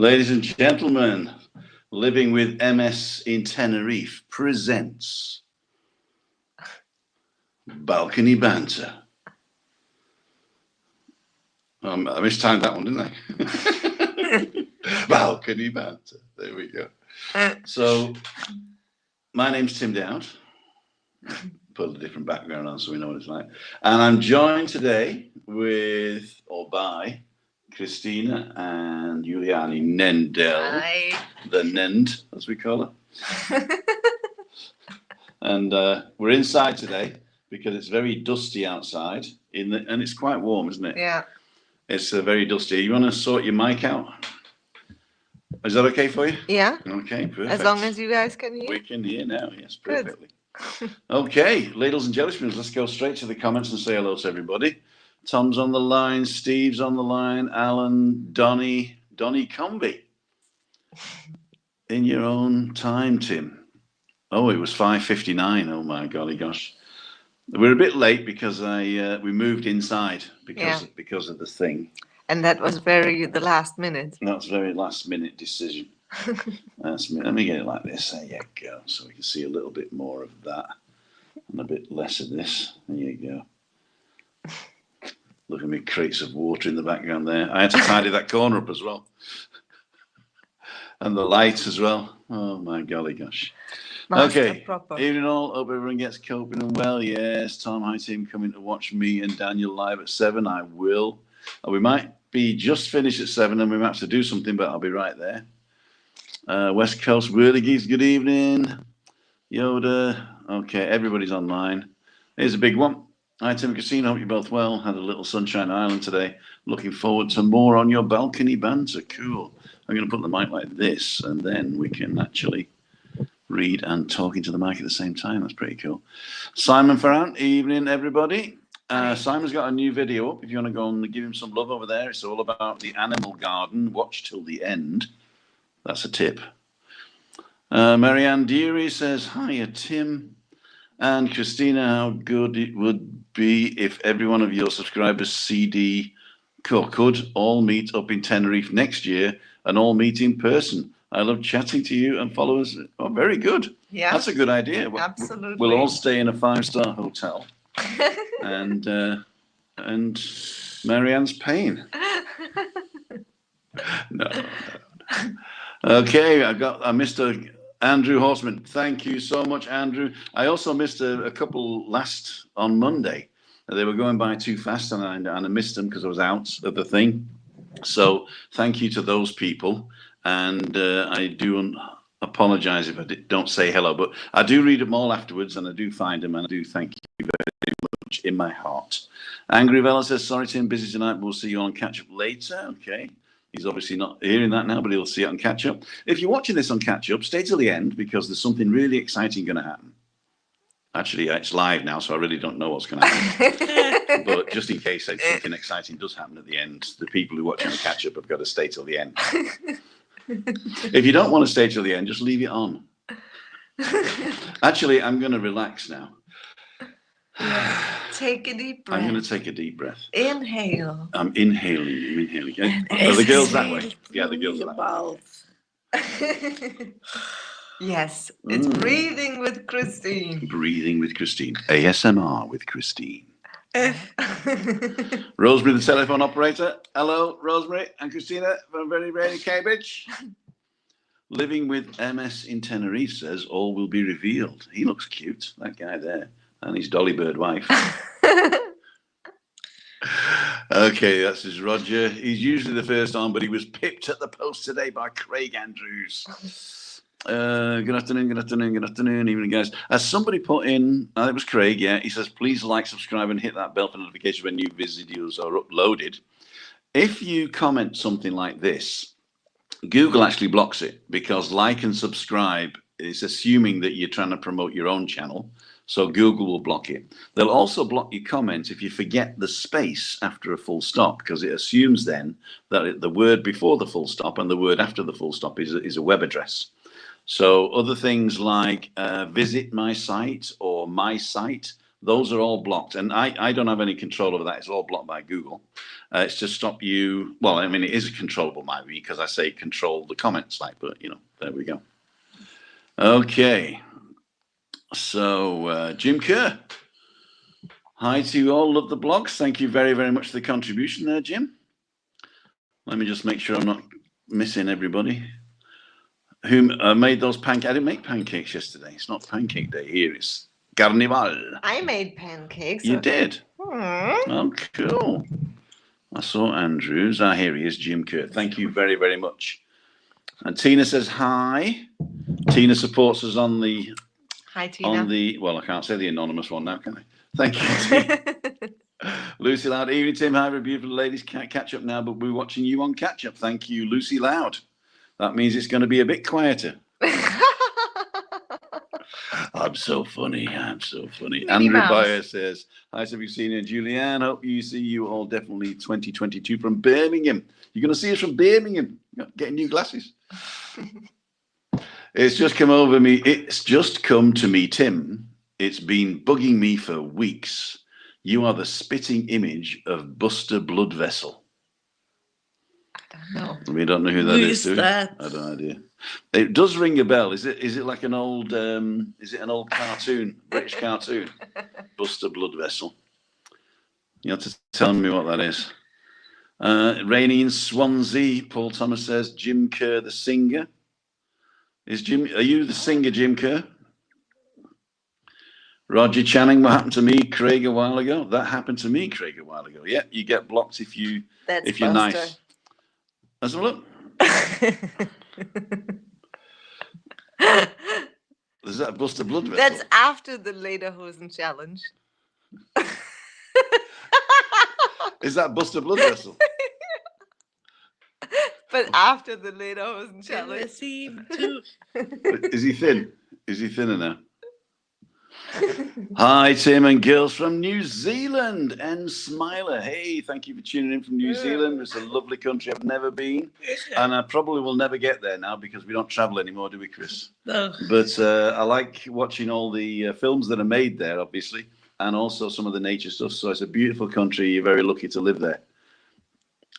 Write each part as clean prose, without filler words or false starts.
Ladies and gentlemen, Living with MS in Tenerife presents Balcony Banter. I mistimed that one, didn't I? Balcony Banter. There we go. So, my name's Tim Dowd. Put a different background on so we know what it's like. And I'm joined today with, or by, Christina and Juliane Nendel. Hi. The Nend, as we call her. And we're inside today because it's very dusty outside, and it's quite warm, isn't it? Yeah. It's very dusty. You want to sort your mic out? Is that okay for you? Yeah. Okay, perfect. As long as you guys can hear. We can hear now, yes, perfectly. Okay, ladies and gentlemen, let's go straight to the comments and say hello to everybody. Tom's on the line, Steve's on the line, Alan, Donnie Comby. In your own time, Tim. Oh, it was 5:59. Oh my golly gosh. We're a bit late because we moved inside because of the thing. And that was the last minute. That's very last minute decision. Let me get it like this. There you go. So we can see a little bit more of that and a bit less of this. There you go. Look at me, crates of water in the background there. I had to tidy that corner up as well. And the lights as well. Oh my golly gosh. Okay, evening all. Hope everyone gets coping and well. Yes, Tom, hi Tim, coming to watch me and Daniel live at 7. I will. We might be just finished at 7 and we might have to do something, but I'll be right there. West Coast Whirligies, good evening. Yoda. Okay, everybody's online. Here's a big one. Hi Tim and Christine, hope you're both well. Had a little Sunshine Island today. Looking forward to more on your balcony banter. Cool. I'm going to put the mic like this and then we can actually read and talk into the mic at the same time. That's pretty cool. Simon Ferrant, evening everybody. Simon's got a new video up. If you want to go and give him some love over there, it's all about the animal garden. Watch till the end. That's a tip. Marianne Deary says, hiya Tim and Christina, how good it would be if every one of your subscribers could all meet up in Tenerife next year and all meet in person. I love chatting to you and followers. Oh, very good. Yeah, that's a good idea. Absolutely. We'll all stay in a 5-star hotel, and Marianne's paying. No. Okay, I Mr. Andrew Horseman. Thank you so much, Andrew. I also missed a couple on Monday. They were going by too fast, and I missed them because I was out of the thing. So thank you to those people. And I do apologize if I don't say hello, but I do read them all afterwards and I do find them and I do thank you very much in my heart. Angry Vella says, sorry Tim, busy tonight, we'll see you on catch up later. Okay, he's obviously not hearing that now, but he'll see it on catch up. If you're watching this on catch up, stay till the end because there's something really exciting going to happen. Actually, it's live now, so I really don't know what's going to happen. But just in case something exciting does happen at the end, the people who watch on catch up have got to stay till the end. If you don't want to stay till the end, just leave it on. Actually, I'm going to relax now. Take a deep breath. I'm going to take a deep breath. Inhale. I'm inhaling. Are the girls that way? Yeah, the girls are that way. Yes, it's breathing with Christine. Breathing with Christine. ASMR with Christine. Rosemary, the telephone operator. Hello, Rosemary and Christina from Very Rainy Cambridge. Living with MS in Tenerife says all will be revealed. He looks cute, that guy there, and his dolly bird wife. Okay, that's his Roger. He's usually the first on, but he was pipped at the post today by Craig Andrews. Good afternoon, evening guys. As somebody put in, it was Craig, yeah, he says, please like, subscribe and hit that bell for notification when new videos are uploaded. If you comment something like this, Google actually blocks it because like and subscribe is assuming that you're trying to promote your own channel. So Google will block it. They'll also block your comments if you forget the space after a full stop because it assumes then that the word before the full stop and the word after the full stop is a web address. So other things like visit my site or my site, those are all blocked. And I don't have any control over that. It's all blocked by Google. It's to stop you. Well, I mean, it is controllable by me because I say control the comments, like, but there we go. Okay. So, Jim Kerr. Hi to all of the blogs. Thank you very, very much for the contribution there, Jim. Let me just make sure I'm not missing everybody. Who made those pancakes? I didn't make pancakes yesterday. It's not pancake day here. It's Carnival. I made pancakes. You did? Hmm. Oh, cool. I saw Andrews. Here he is, Jim Kerr. Thank you very, very much. And Tina says hi. Tina supports us on the... Hi, Tina. Well, I can't say the anonymous one now, can I? Thank you, Tina. Lucy Loud. Evening, Tim. Hi, beautiful ladies. Can't catch up now, but we're watching you on catch up. Thank you, Lucy Loud. That means it's going to be a bit quieter. I'm so funny. Andrew Bayer says, hi, have you seen it? Juliane, hope you see you all definitely 2022 from Birmingham. You're going to see us from Birmingham. Getting new glasses. It's just come over me. It's just come to me, Tim. It's been bugging me for weeks. You are the spitting image of Buster Bloodvessel. I don't know. We don't know who that is. Who's that? I have no idea. It does ring a bell. Is it like an old? Is it an old cartoon, British cartoon? Buster Bloodvessel. You have to tell me what that is. Rainy in Swansea. Paul Thomas says Jim Kerr, the singer. Are you the singer, Jim Kerr? Roger Channing, what happened to me, Craig, a while ago? That happened to me, Craig, a while ago. Yeah, you get blocked if you're Buster. nice. Let's have a look. Is that Buster Bloodvessel? That's after the Lederhosen challenge. Is that Buster Bloodvessel? But after the Lederhosen challenge. Is he thin? Is he thinner now? Hi, Tim and girls from New Zealand. And Smiler. Hey, thank you for tuning in from New Zealand. It's a lovely country. I've never been. And I probably will never get there now because we don't travel anymore, do we, Chris? No. But I like watching all the films that are made there, obviously, and also some of the nature stuff. So it's a beautiful country. You're very lucky to live there.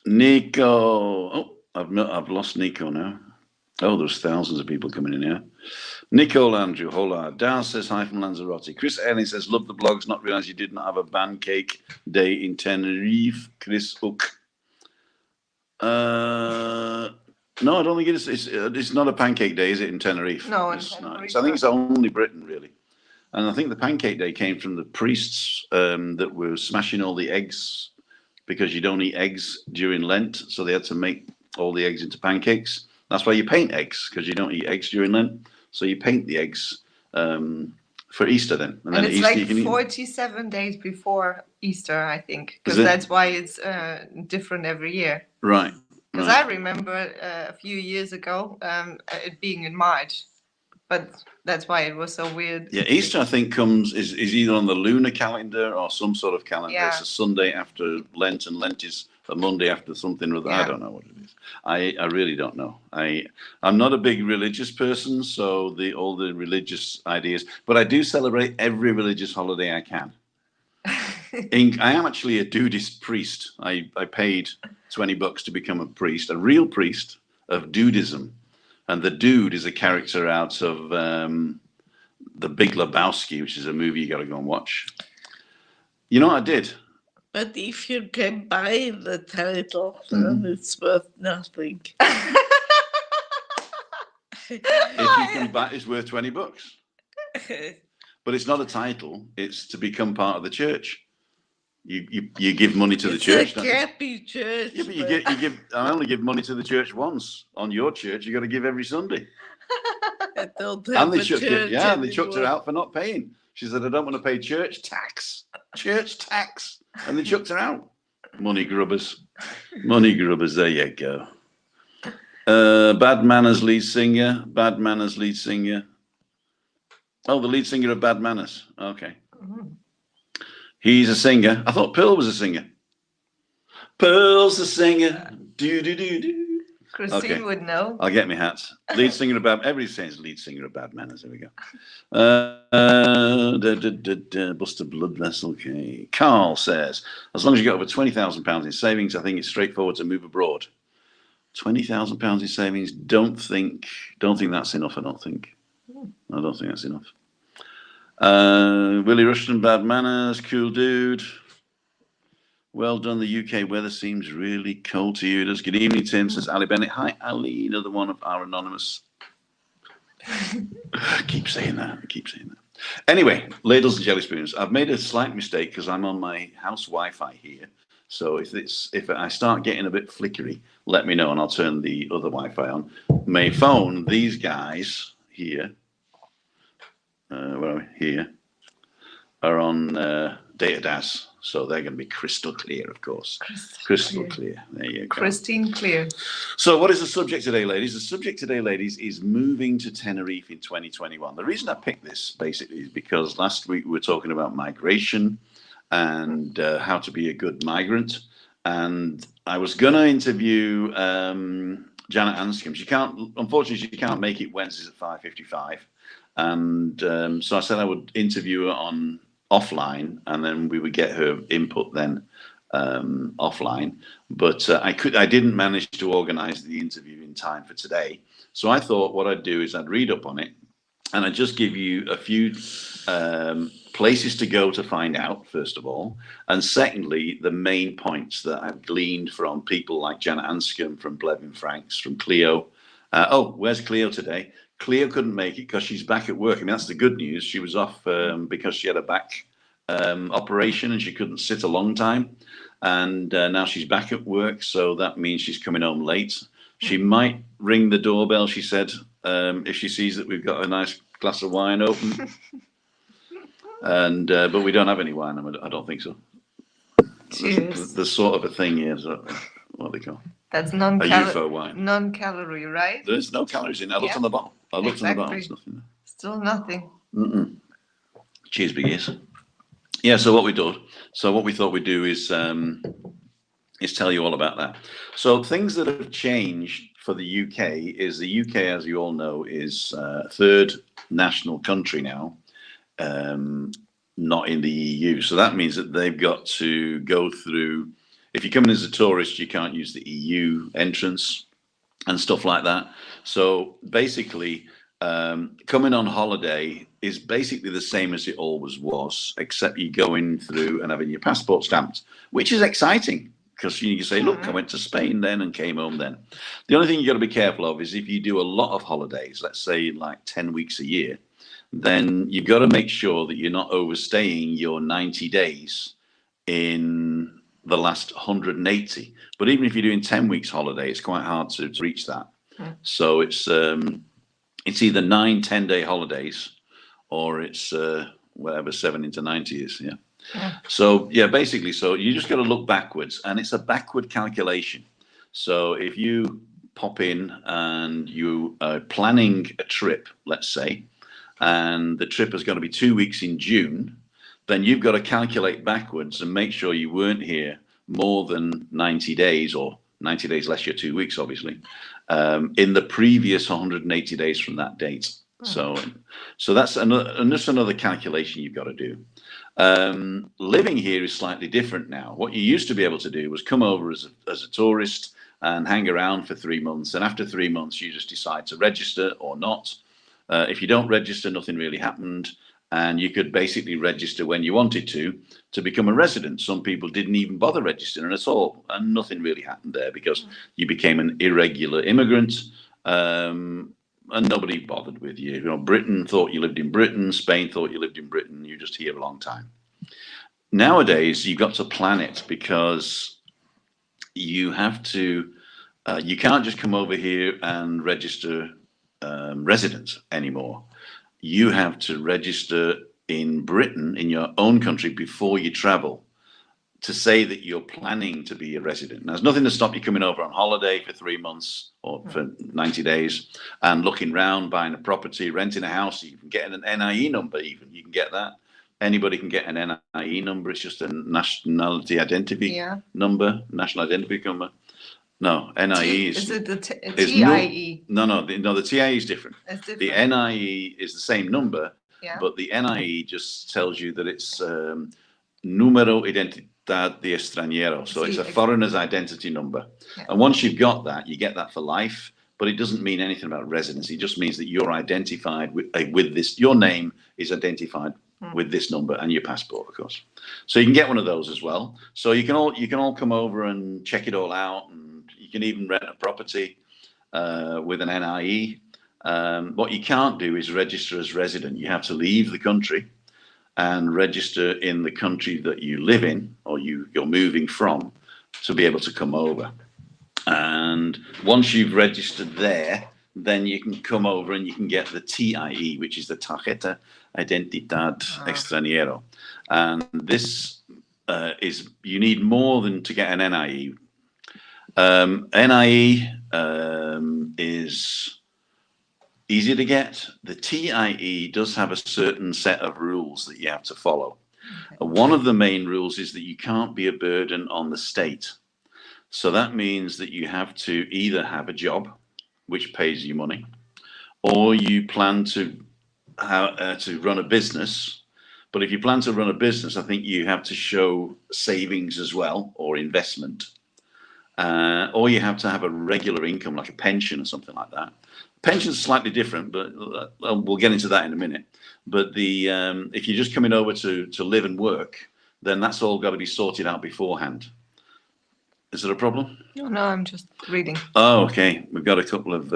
Nico. Oh, I've lost Nico now. Oh, there's thousands of people coming in here. Nicole Andrew, hola. Dal says hi from Lanzarote. Chris Ellie says, love the blogs, not realize you did not have a pancake day in Tenerife. Chris Hook. No, I don't think it's not a pancake day, is it, in Tenerife? No, it's not. I think it's only Britain, really. And I think the pancake day came from the priests that were smashing all the eggs because you don't eat eggs during Lent. So they had to make all the eggs into pancakes. That's why you paint eggs, because you don't eat eggs during Lent. So you paint the eggs for Easter then. And then it's Easter like you can eat 47 days before Easter, I think. Because that's why it's different every year. Right. Because I remember a few years ago it being in March. But that's why it was so weird. Yeah, Easter, I think, is either on the lunar calendar or some sort of calendar. Yeah. It's a Sunday after Lent, and Lent is a Monday after something or other. Yeah. I don't know what it is. I really don't know. I'm not a big religious person, so all the religious ideas, but I do celebrate every religious holiday I can. I am actually a dudist priest. I paid $20 to become a priest, a real priest of dudism. And the dude is a character out of The Big Lebowski, which is a movie you got to go and watch. You know what I did? But if you can buy the title, then it's worth nothing. If you can buy, it's worth $20. But it's not a title; it's to become part of the church. You give money to the church. It's a crappy church. Yeah, but you give. I only give money to the church once. On your church, you got to give every Sunday. I don't have And they a chucked church it. Yeah, and they chucked her anymore. out for not paying. She said, "I don't want to pay church tax." Church tax, and they chucked her out. Money grubbers. Money grubbers. There you go. Bad Manners lead singer. Bad Manners lead singer. Oh, the lead singer of Bad Manners. Okay. He's a singer. I thought Pearl was a singer. Pearl's a singer. Do do do do. Christine Okay. would know. I'll get my hat. Lead singer of Bad. Everybody says lead singer of Bad Manners. There we go. Bust a blood vessel. Okay. Carl says, as long as you got over £20,000 in savings, I think it's straightforward to move abroad. £20,000 in savings. Don't think that's enough. I don't think that's enough. Willie Rushton, Bad Manners, cool dude. Well done. The UK weather seems really cold to you. Does. Good evening, Tim, says Ali Bennett. Hi, Ali, another one of our anonymous. Keep saying that. Anyway, ladles and jelly spoons. I've made a slight mistake because I'm on my house Wi-Fi here. So if I start getting a bit flickery, let me know and I'll turn the other Wi-Fi on. My phone, these guys here, where are we? Here, are on data DAS. So they're going to be crystal clear, of course. Crystal clear. There you go. Christine Clear. So what is the subject today, ladies? The subject today, ladies, is moving to Tenerife in 2021. The reason I picked this, basically, is because last week we were talking about migration and how to be a good migrant. And I was going to interview Janet Anscombe. Unfortunately, she can't make it Wednesdays at 5:55. And so I said I would interview her on offline, and then we would get her input then offline. But I didn't manage to organize the interview in time for today. So I thought what I'd do is I'd read up on it, and I'd just give you a few places to go to find out, first of all. And secondly, the main points that I've gleaned from people like Janet Anscombe, from Blevin Franks, from Clio. Where's Clio today? Clio couldn't make it because she's back at work. I mean, that's the good news. She was off because she had a back operation and she couldn't sit a long time. And now she's back at work, so that means she's coming home late. She might ring the doorbell, she said, if she sees that we've got a nice glass of wine open. And but we don't have any wine. I don't think so. Cheers. The sort of a thing here. So, what do they call? That's a UFO wine. Non-calorie, right? There's no calories in it. I looked on the bottle. On the bottle. There's nothing there. Still nothing. Cheers, biggies. Yeah. So what we thought we'd do is tell you all about that. So things that have changed for the UK is the UK, as you all know, is third national country now. Not in the EU. So that means that they've got to go through, if you come in as a tourist, you can't use the EU entrance and stuff like that. So basically, coming on holiday is basically the same as it always was, except you go in through and having your passport stamped, which is exciting because you can say, look, I went to Spain then and came home then. The only thing you got to be careful of is if you do a lot of holidays, let's say like 10 weeks a year, then you've got to make sure that you're not overstaying your 90 days in the last 180. But even if you're doing 10 weeks holiday, it's quite hard to reach that. So it's either 9-10 day holidays or it's whatever 7 into 90 is. So basically, so you just got to look backwards, and it's a backward calculation. So if you pop in and you are planning a trip, let's say, and the trip is going to be 2 weeks in June, then you've got to calculate backwards and make sure you weren't here more than 90 days, or 90 days less your 2 weeks, obviously, in the previous 180 days from that date. So that's another calculation you've got to do. Living here is slightly different now. What you used to be able to do was come over as a tourist and hang around for 3 months. And after 3 months, you just decide to register or not. If you don't register, nothing really happened. And you could basically register when you wanted to become a resident. Some people didn't even bother registering at all. And nothing really happened there because you became an irregular immigrant. And nobody bothered with you. You know, Britain thought you lived in Britain. Spain thought you lived in Britain. You're just here a long time. Nowadays, you've got to plan it because you have to, you can't just come over here and register resident anymore. You have to register in Britain, in your own country, before you travel to say that you're planning to be a resident. Now, there's nothing to stop you coming over on holiday for 3 months or for 90 days and looking around, buying a property, renting a house. You can get an NIE number even. You can get that. Anybody can get an NIE number. It's just a nationality identity number, national identity number. No, NIE Is it the is TIE? No, the TIE is different. It's The different. NIE is the same number, Yeah. but the NIE just tells you that it's Número Identidad de Extranjero. So it's a foreigner's identity number. Yeah. And once you've got that, you get that for life. But it doesn't mean anything about residency. It just means that you're identified with this. Your name is identified with this number and your passport, of course. So you can get one of those as well. So you can all come over and check it all out, and you can even rent a property with an NIE. What you can't do is register as resident. You have to leave the country and register in the country that you live in or you're moving from to be able to come over. And once you've registered there, then you can come over and you can get the TIE, which is the Tarjeta Identidad Extranjero. And this you need more than to get an NIE. NIE is easy to get. The TIE does have a certain set of rules that you have to follow. Okay. One of the main rules is that you can't be a burden on the state. So that means that you have to either have a job, which pays you money, or you plan to run a business. But if you plan to run a business, I think you have to show savings as well, or investment. Or you have to have a regular income, like a pension or something like that. Pension's slightly different, but we'll get into that in a minute. But if you're just coming over to live and work, then that's all got to be sorted out beforehand. Is there a problem? No, I'm just reading. Oh, okay. We've got a couple of...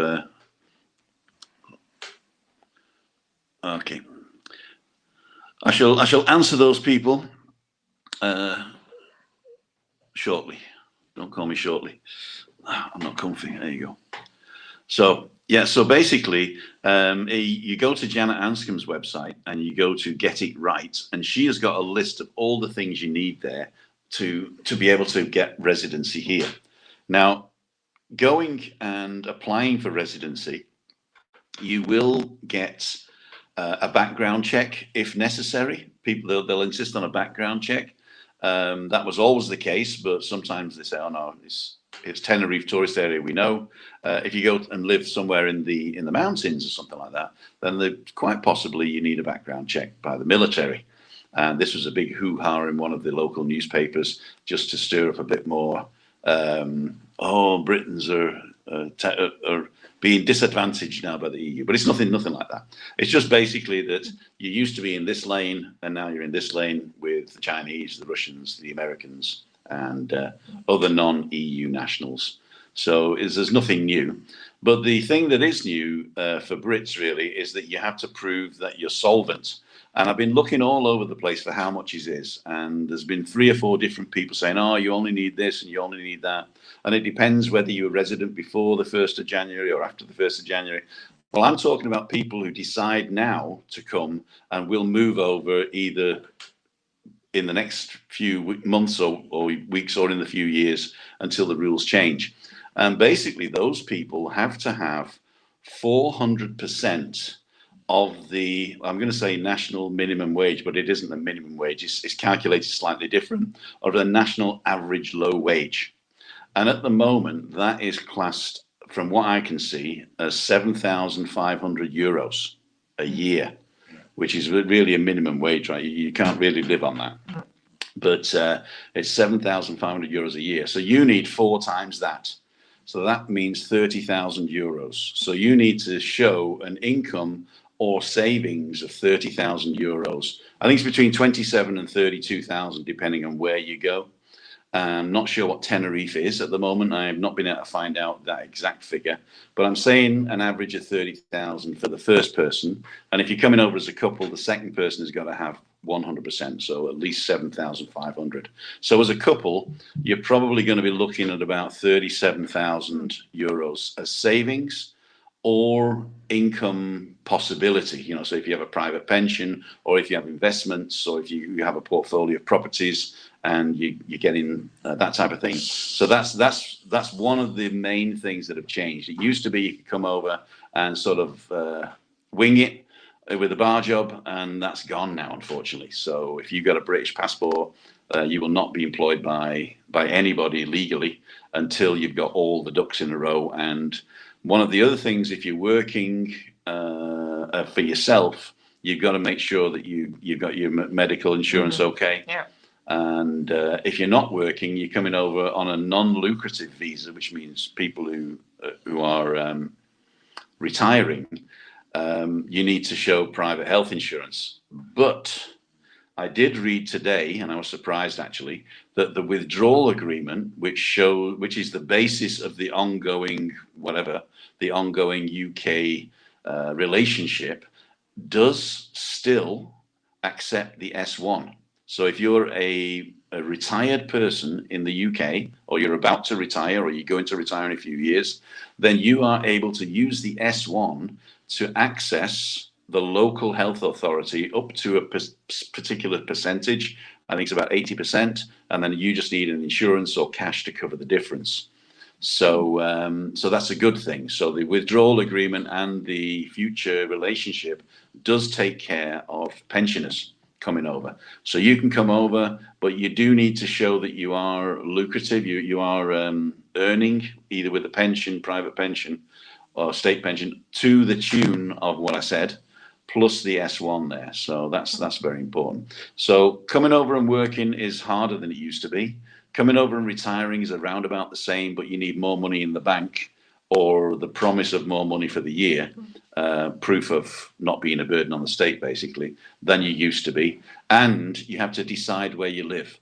okay. I shall answer those people shortly. Don't call me shortly. I'm not comfy. There you go. So, yeah, so basically, you go to Janet Anscombe's website and you go to Get It Right, and she has got a list of all the things you need there to be able to get residency here. Now, going and applying for residency, you will get a background check if necessary. People, they'll insist on a background check. That was always the case, but sometimes they say, oh no, it's Tenerife tourist area, we know. If you go and live somewhere in the mountains or something like that, then quite possibly you need a background check by the military. And this was a big hoo-ha in one of the local newspapers just to stir up a bit more. Britons are being disadvantaged now by the EU, but it's nothing like that. It's just basically that you used to be in this lane and now you're in this lane with the Chinese, the Russians, the Americans, and other non-EU nationals. So there's nothing new. But the thing that is new for Brits really is that you have to prove that you're solvent. And I've been looking all over the place for how much it is. And there's been 3 or 4 different people saying, oh, you only need this and you only need that. And it depends whether you're a resident before the 1st of January or after the 1st of January. Well, I'm talking about people who decide now to come and will move over either in the next few months or weeks or in the few years until the rules change. And basically, those people have to have 400% of the, I'm going to say national minimum wage, but it isn't the minimum wage. It's calculated slightly different, of the national average low wage. And at the moment, that is classed, from what I can see, as 7,500 euros a year, which is really a minimum wage, right? You can't really live on that. But it's 7,500 euros a year. So you need 4 times that. So that means 30,000 euros. So you need to show an income or savings of 30,000 euros. I think it's between 27 and 32,000, depending on where you go. I'm not sure what Tenerife is at the moment. I have not been able to find out that exact figure, but I'm saying an average of 30,000 for the first person. And if you're coming over as a couple, the second person has got to have 100%, so at least 7,500. So as a couple, you're probably going to be looking at about 37,000 euros as savings or income possibility. You know, so if you have a private pension, or if you have investments, or if you have a portfolio of properties and you're getting that type of thing. So that's one of the main things that have changed. It used to be you could come over and sort of wing it with a bar job, and that's gone now, unfortunately. So if you've got a British passport, You will not be employed by anybody legally until you've got all the ducks in a row. And one of the other things, if you're working for yourself, you've got to make sure that you've got your medical insurance okay. Yeah. And if you're not working, you're coming over on a non-lucrative visa, which means people who are retiring, you need to show private health insurance. But I did read today, and I was surprised actually, that the withdrawal agreement, which is the basis of the ongoing UK relationship, does still accept the S1. So if you're a retired person in the UK, or you're about to retire, or you're going to retire in a few years, then you are able to use the S1 to access the local health authority up to a particular percentage. I think it's about 80%, and then you just need an insurance or cash to cover the difference. So that's a good thing. So the withdrawal agreement and the future relationship does take care of pensioners coming over. So you can come over, but you do need to show that you are lucrative. You are earning either with a pension, private pension, or state pension to the tune of what I said, plus the S1 there. So that's very important. So coming over and working is harder than it used to be. Coming over and retiring is around about the same, but you need more money in the bank, or the promise of more money for the year, proof of not being a burden on the state, basically, than you used to be. And you have to decide where you live.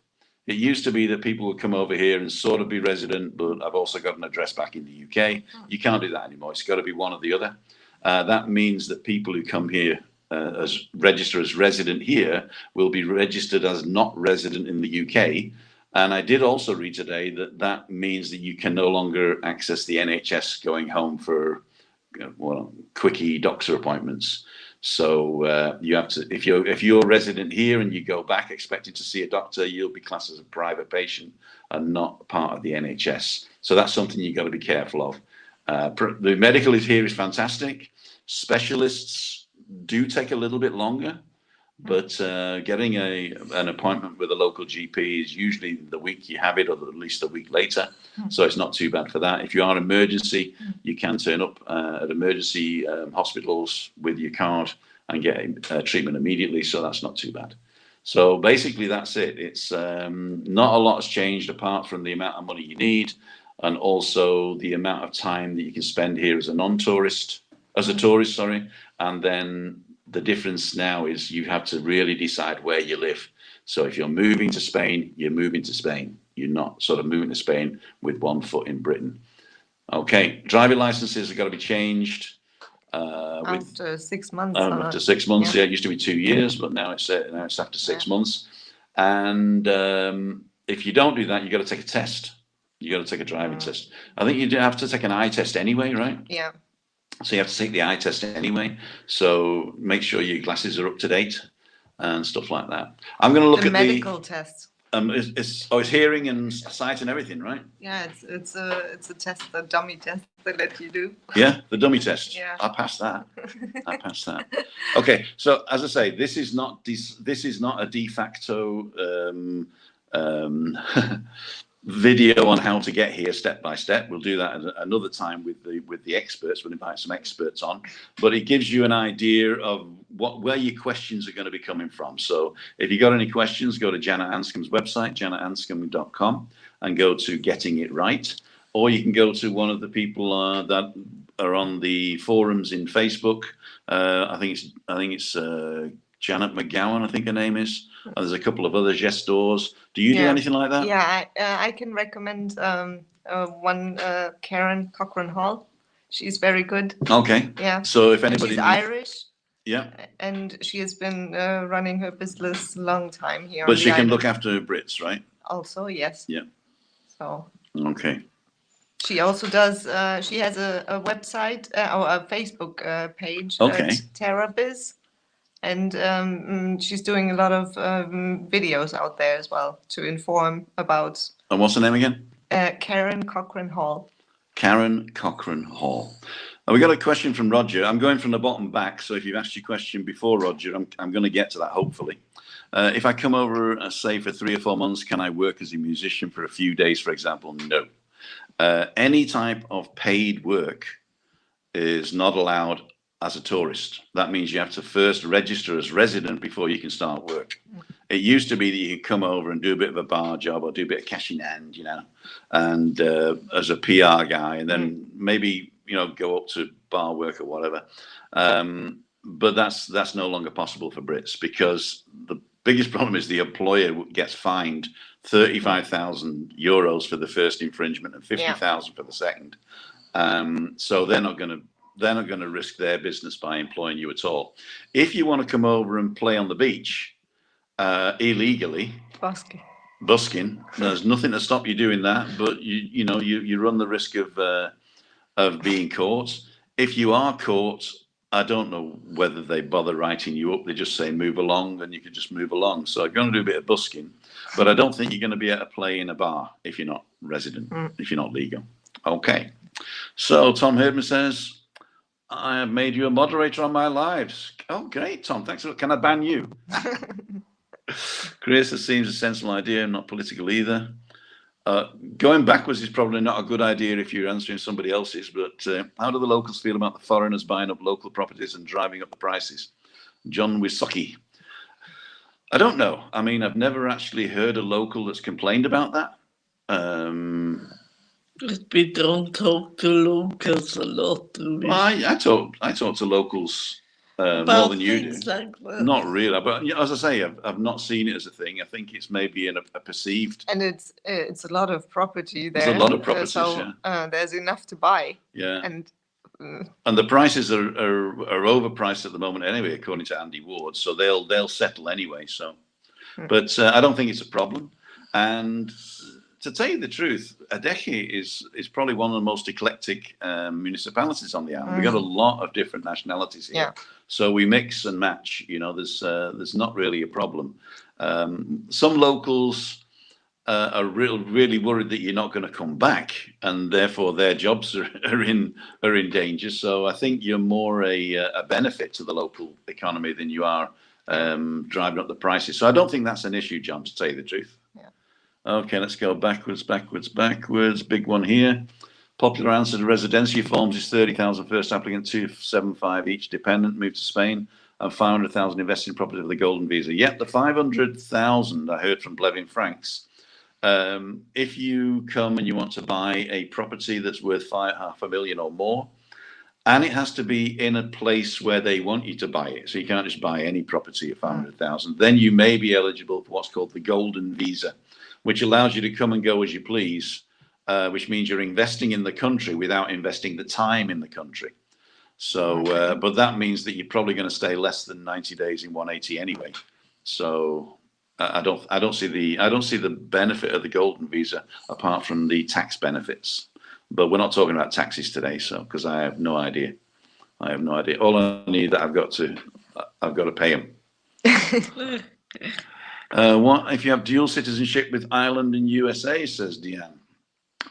It used to be that people would come over here and sort of be resident, but I've also got an address back in the UK. You can't do that anymore. It's got to be one or the other. That means that people who come here as register as resident here will be registered as not resident in the UK. And I did also read today that means that you can no longer access the NHS going home for quickie doctor appointments. So you have to, if you're resident here and you go back expecting to see a doctor, you'll be classed as a private patient and not part of the NHS. So that's something you've got to be careful of. The medical here is fantastic. Specialists do take a little bit longer, but getting an appointment with a local GP is usually the week you have it, or at least a week later. So it's not too bad for that. If you are an emergency, you can turn up at emergency hospitals with your card and get treatment immediately. So that's not too bad. So basically that's it. It's not a lot has changed apart from the amount of money you need, and also the amount of time that you can spend here as a tourist, and then the difference now is you have to really decide where you live. So if you're moving to Spain, you're moving to Spain. You're not sort of moving to Spain with one foot in Britain. Okay, driving licenses have got to be changed. After 6 months. After 6 months, yeah. It used to be 2 years, but now it's after 6 months. And if you don't do that, you've got to take a test. You got to take a driving test. I think you do have to take an eye test anyway, right? Yeah. So you have to take the eye test anyway. So make sure your glasses are up to date and stuff like that. I'm going to look the at medical test. It's hearing and sight and everything, right? Yeah, it's a test, a dummy test they let you do. Yeah, the dummy test. Yeah. I passed that. Okay, so as I say, this is not a de facto video on how to get here step by step. We'll do that another time with the experts. We'll invite some experts on, but it gives you an idea of where your questions are going to be coming from. So if you got any questions, go to Janet Anscombe's website, janetanscombe.com, and go to Getting It Right, or you can go to one of the people that are on the forums in Facebook. I think it's Janet McGowan, I think her name is. And there's a couple of other gestors. Do you do anything like that? Yeah, I can recommend one, Karen Cochran Hall. She's very good. Okay. Yeah. So if anybody she's Irish. Yeah. And she has been running her business a long time here. But she can look after Brits, right? Also, yes. Yeah. So. Okay. She also does. She has a website or a Facebook page. Okay. Terrabiz. And she's doing a lot of videos out there as well to inform about. And what's the name again? Karen Cochran Hall. Karen Cochran Hall. And we got a question from Roger. I'm going from the bottom back, so if you've asked your question before, Roger, I'm going to get to that, hopefully. If I come over, say, for 3 or 4 months, can I work as a musician for a few days, for example? No. Any type of paid work is not allowed as a tourist. That means you have to first register as resident before you can start work. It used to be that you could come over and do a bit of a bar job or do a bit of cash in hand, and as a PR guy, and then maybe, go up to bar work or whatever. But that's no longer possible for Brits, because the biggest problem is the employer gets fined €35,000 for the first infringement and 50,000 for the second. So they're not going to risk their business by employing you at all. If you want to come over and play on the beach illegally, busking, there's nothing to stop you doing that, but you run the risk of being caught. If you are caught, I don't know whether they bother writing you up. They just say move along, and you can just move along. So I'm going to do a bit of busking, but I don't think you're going to be able to play in a bar if you're not resident, if you're not legal. Okay. So Tom Herdman says, I have made you a moderator on my lives. Oh, great, Tom. Thanks. Can I ban you? Chris, it seems a sensible idea, not political either. Going backwards is probably not a good idea if you're answering somebody else's, but how do the locals feel about the foreigners buying up local properties and driving up the prices? John Wisocki. I don't know. I mean, I've never actually heard a local that's complained about that. We don't talk to locals a lot, do we? I talk to locals more than you do. Like that. Not really, but as I say, I've not seen it as a thing. I think it's maybe a perceived. And it's a lot of property there. There's a lot of properties, so there's enough to buy. Yeah. And the prices are overpriced at the moment anyway, according to Andy Ward. So they'll settle anyway. So, but I don't think it's a problem. And to tell you the truth, Adeje is probably one of the most eclectic municipalities on the island. We've got a lot of different nationalities here. Yeah. So we mix and match, there's not really a problem. Some locals are really worried that you're not going to come back, and therefore their jobs are in danger. So I think you're more a benefit to the local economy than you are driving up the prices. So I don't think that's an issue, John, to tell you the truth. Yeah. Okay, let's go backwards. Big one here. Popular answer to residency forms is 30,000 first applicant, 275 each dependent, moved to Spain, and 500,000 invested in property with the golden visa. Yet the 500,000 I heard from Blevin Franks. If you come and you want to buy a property that's worth $500,000 or more, and it has to be in a place where they want you to buy it, so you can't just buy any property at 500,000, then you may be eligible for what's called the golden visa, which allows you to come and go as you please. Which means you're investing in the country without investing the time in the country. So, but that means that you're probably going to stay less than 90 days in 180 anyway. So, I don't see the benefit of the golden visa apart from the tax benefits. But we're not talking about taxes today, so because I have no idea. All I need that I've got to pay them. What if you have dual citizenship with Ireland and USA? Says Deanne.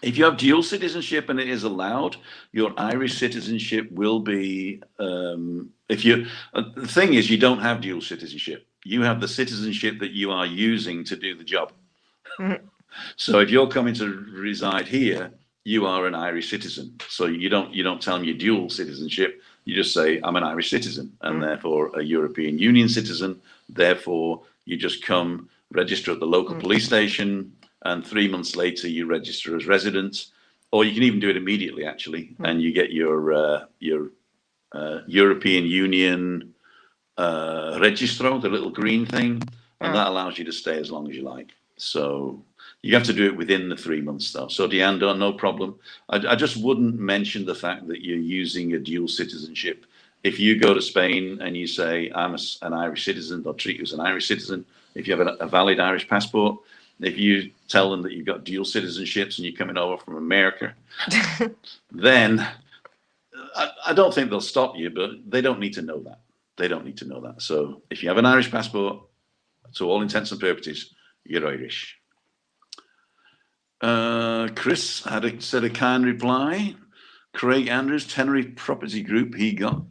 If you have dual citizenship and it is allowed, your Irish citizenship will be. The thing is, you don't have dual citizenship. You have the citizenship that you are using to do the job. So if you're coming to reside here, you are an Irish citizen. So you don't tell them your dual citizenship. You just say I'm an Irish citizen and therefore a European Union citizen. Therefore, you just come register at the local police station. And 3 months later, you register as resident, or you can even do it immediately, actually, and you get your European Union registro, the little green thing, and that allows you to stay as long as you like. So you have to do it within the 3 months, though. So Deanne, no problem. I just wouldn't mention the fact that you're using a dual citizenship. If you go to Spain and you say, I'm an Irish citizen, they'll treat you as an Irish citizen. If you have a valid Irish passport, if you tell them that you've got dual citizenships and you're coming over from America, then I don't think they'll stop you, but they don't need to know that. So if you have an Irish passport, to all intents and purposes, you're Irish. Chris said a kind reply. Craig Andrews, Tenerife Property Group, he got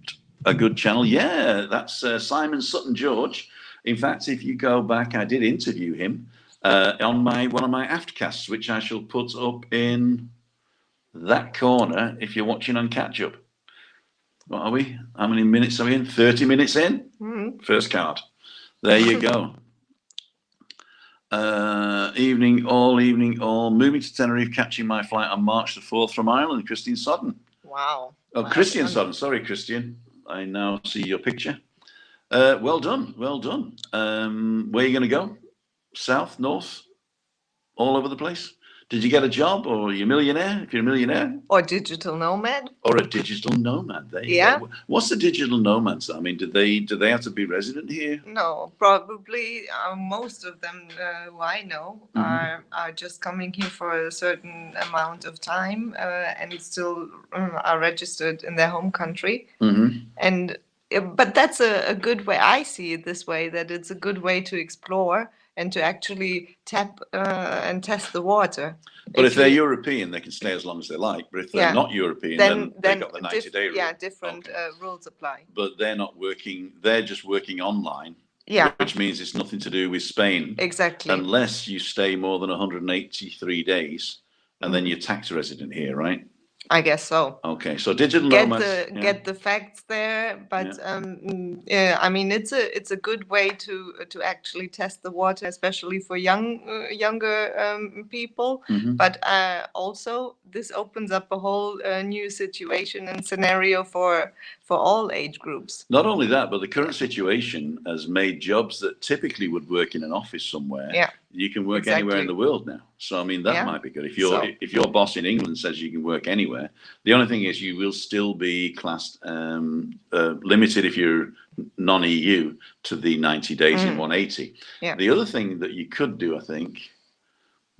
a good channel. Yeah, that's Simon Sutton George. In fact, if you go back, I did interview him on one of my aftercasts, which I shall put up in that corner if you're watching on catch up. What are we? How many minutes are we in? 30 minutes in? First card. There you go. Evening all. Moving to Tenerife, catching my flight on March the 4th from Ireland. Christian Sodden. Wow. Oh, Christian Sodden. Sorry, Christian. I now see your picture. Well done. Where are you going to go? South, north, all over the place? Did you get a job, or are you a millionaire? If you're a millionaire, Or digital nomad, or a digital nomad, there you go. What's the digital nomads? I mean, do they have to be resident here? No, probably most of them who I know are just coming here for a certain amount of time and still are registered in their home country. And but that's a good way. I see it this way, that it's a good way to explore and to actually tap and test the water. But if they're European, they can stay as long as they like. But if they're not European, then they've got the 90-day rule. Yeah, different rules apply. But they're not working. They're just working online. Yeah. Which means it's nothing to do with Spain. Exactly. Unless you stay more than 183 days, and then you're tax resident here, right? I guess so. Okay, so digital nomads. Get the facts there, but I mean it's a good way to actually test the water, especially for younger people. But also this opens up a whole new situation and scenario for all age groups. Not only that, but the current situation has made jobs that typically would work in an office somewhere. Yeah. You can work anywhere in the world now. So I mean that might be good. If your boss in England says you can work anywhere, the only thing is you will still be classed limited if you're non-EU to the 90 days in 180. Yeah. The other thing that you could do, I think.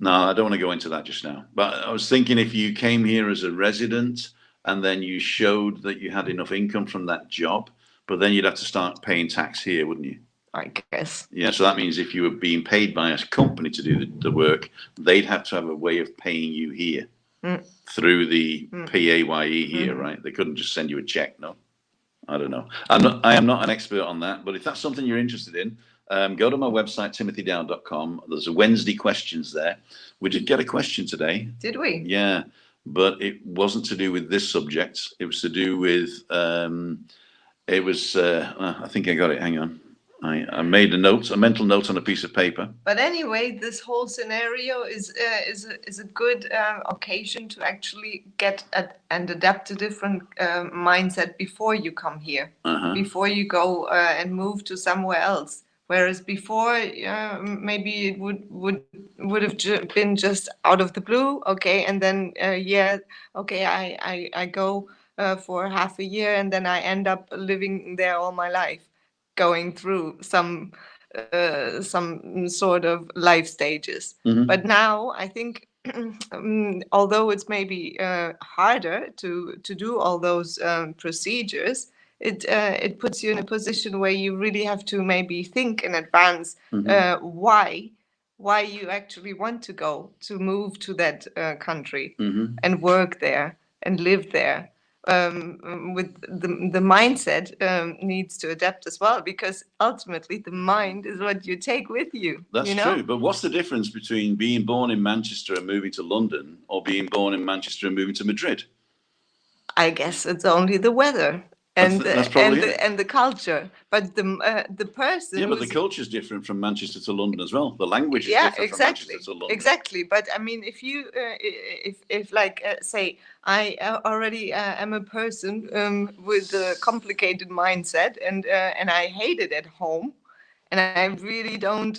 No, I don't want to go into that just now. But I was thinking if you came here as a resident and then you showed that you had enough income from that job, but then you'd have to start paying tax here, wouldn't you? I guess. Yeah, so that means if you were being paid by a company to do the work, they'd have to have a way of paying you here through the PAYE here, right? They couldn't just send you a check, no? I don't know. I am not an expert on that, but if that's something you're interested in, go to my website, timothydow.com. There's a Wednesday questions there. We did get a question today. Did we? Yeah, but it wasn't to do with this subject. It was to do with, I think I got it, hang on. I made a mental note on a piece of paper. But anyway, this whole scenario is a good occasion to actually get and adapt a different mindset before you come here, before you go and move to somewhere else. Whereas before, maybe it would have been just out of the blue, okay, and then I go for half a year and then I end up living there all my life, going through some sort of life stages. But now I think, although it's maybe harder to do all those procedures, it puts you in a position where you really have to maybe think in advance why you actually want to move to that country and work there and live there. With the mindset needs to adapt as well, because ultimately the mind is what you take with you. That's true. But what's the difference between being born in Manchester and moving to London, or being born in Manchester and moving to Madrid? I guess it's only the weather and the culture, but the person. Yeah, but the culture is different from Manchester to London as well. The language is different from Manchester to London. Exactly. But I mean, if you if like say I already am a person with a complicated mindset and I hate it at home, and I really don't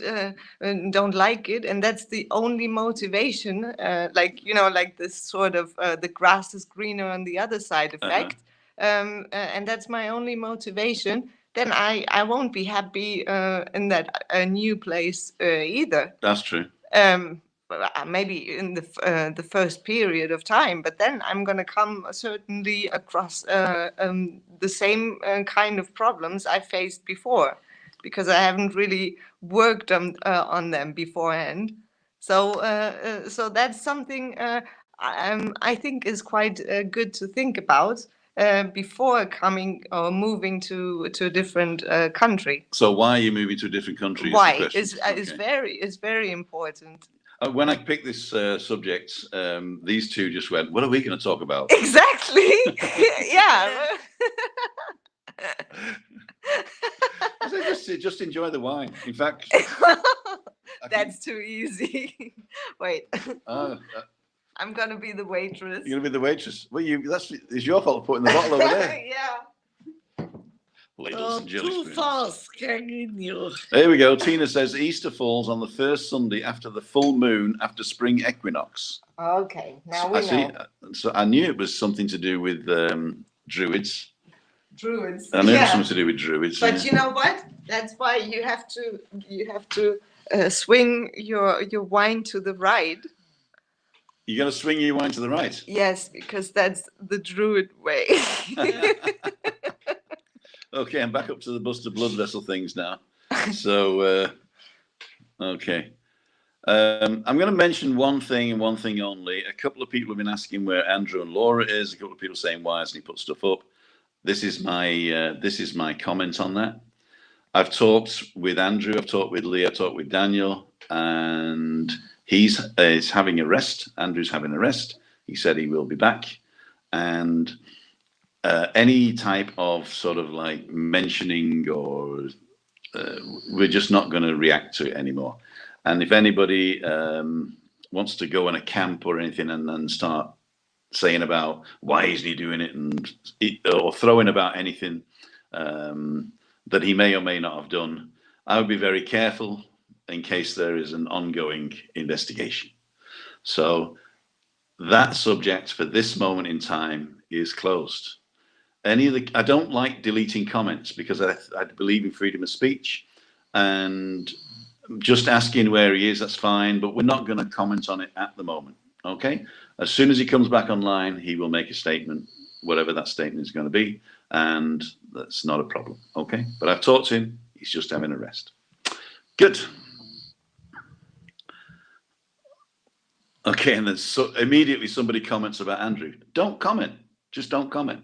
like it, and that's the only motivation, like this sort of the grass is greener on the other side effect. And that's my only motivation, then I won't be happy in that new place either. That's true. Maybe in the first period of time, but then I'm going to come certainly across the same kind of problems I faced before, because I haven't really worked on them beforehand. So that's something I think is quite good to think about. before coming or moving to a different country. So why are you moving to a different country? Why is the question. is very important. When I picked this subject, these two just went, "What are we going to talk about?" Exactly. Yeah. I said, just enjoy the wine. In fact, That's too easy. Wait. I'm gonna be the waitress. You're gonna be the waitress. Well, it's your fault for putting the bottle over there. Yeah. Ladles and jelly Too spoons. fast, you. There we go. Tina says Easter falls on the first Sunday after the full moon after spring equinox. Okay, now I we see. know. So I knew it was something to do with druids. Druids. I knew it was something to do with druids. But you know what? That's why you have to swing your wine to the right. You're going to swing your wine to the right? Yes, because that's the druid way. Okay, I'm back up to the busted blood vessel things now. So, okay. I'm going to mention one thing and one thing only. A couple of people have been asking where Andrew and Laura is. A couple of people saying, why hasn't he put stuff up? This is my comment on that. I've talked with Andrew, I've talked with Lee, I've talked with Daniel, and he's having a rest. Andrew's having a rest. He said he will be back. And any type of sort of like mentioning or we're just not going to react to it anymore. And if anybody wants to go on a camp or anything and then start saying about why isn't he doing it or throwing about anything that he may or may not have done, I would be very careful in case there is an ongoing investigation. So that subject for this moment in time is closed. I don't like deleting comments because I believe in freedom of speech, and just asking where he is, that's fine, but we're not going to comment on it at the moment. Okay. As soon as he comes back online, he will make a statement, whatever that statement is going to be, and that's not a problem. Okay. But I've talked to him. He's just having a rest. Good. Okay. And then immediately somebody comments about Andrew. Don't comment. Just don't comment.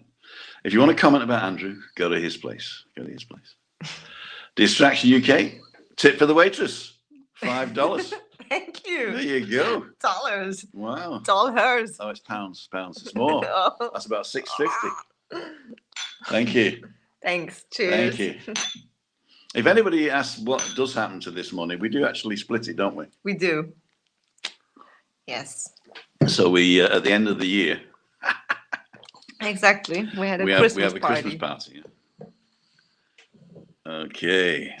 If you want to comment about Andrew, go to his place. Go to his place. Distraction UK, tip for the waitress, $5. Thank you. There you go. Dollars. Wow. It's all hers. Oh, it's pounds. It's more. Oh. That's about $6.50. Thank you. Thanks. Cheers. Thank you. If anybody asks what does happen to this money, we do actually split it, don't we? We do. Yes. So we at the end of the year. Exactly. We had a we Christmas have a party. Christmas party. Yeah. Okay.